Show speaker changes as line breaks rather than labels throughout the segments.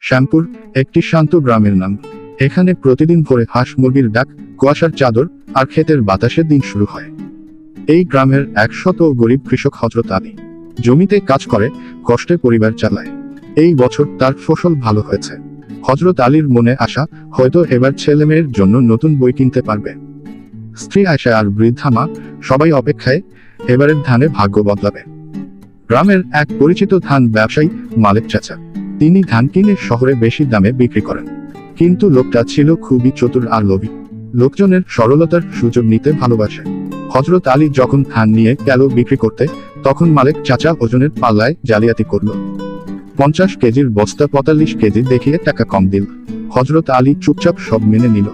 শ্যামপুর একটি শান্ত গ্রামের নাম। এখানে প্রতিদিন ভোরে হাঁস মুরগির ডাক, কুয়াশার চাদর আর ক্ষেতের বাতাসে দিন শুরু হয়। এই গ্রামের 100 গরিব কৃষক হযরত আলী জমিতে কাজ করে, কষ্টে পরিবার চালায়। এই বছর তার ফসল ভালো হয়েছে। হযরত আলীর মনে আশা, হয়তো এবার ছেলেমেয়ের জন্য নতুন বই কিনতে পারবে। স্ত্রী আয়েশা আর বৃদ্ধা মা সবাই অপেক্ষায়, এবারের ধানে ভাগ্য বদলাবে। গ্রামের এক পরিচিত ধান ব্যবসায়ী মালেক চাচা, তিনি ধান কিনে শহরে বেশি দামে বিক্রি করেন। কিন্তু লোকটা ছিল খুবই চতুর আর লোভী। লোকজনের সরলতার সুযোগ নিতে ভালোবাসে। হযরত আলী যখন ধান নিয়ে গেল বিক্রি করতে, তখন মালেক চাচা ওজনের পাল্লায় জালিয়াতি করল। 50 কেজির বস্তা 45 কেজি দেখিয়ে টাকা কম দিল। হযরত আলী চুপচাপ সব মেনে নিল,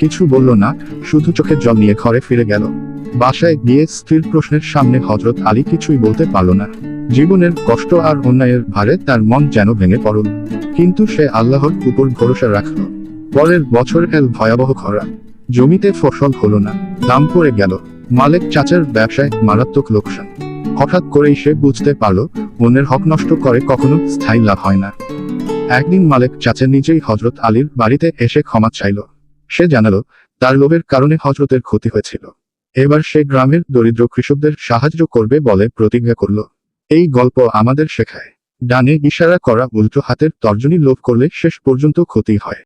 কিছু বলল না, শুধু চোখে জল নিয়ে ঘরে ফিরে গেল। বাসায় গিয়ে স্ত্রীর প্রশ্নের সামনে হযরত আলী কিছুই বলতে পারল না। জীবনের কষ্ট আর অন্যায়ের ভারে তার মন যেন ভেঙে পড়ল। কিন্তু সে আল্লাহর উপর ভরসা রাখল। পরের বছর এল ভয়াবহ খরা। জমিতে ফসল হলো না, দাম পড়ে গেল। মালেক চাচার ব্যবসায় মারাত্মক লোকসান। হঠাৎ করেই সে বুঝতে পারল, অন্যের হক নষ্ট করে কখনো স্থায়ী লাভ হয় না। একদিন মালেক চাচা নিজেই হযরত আলীর বাড়িতে এসে ক্ষমা চাইল। সে জানালো, তার লোভের কারণে হযরতের ক্ষতি হয়েছিল। এবার সে গ্রামের দরিদ্র কৃষকদের সাহায্য করবে বলে প্রতিজ্ঞা করল। এই গল্প আমাদের শেখায়, ডানে ইশারা করা উল্টো হাতের তর্জনী লোভ করলে শেষ পর্যন্ত ক্ষতি হয়।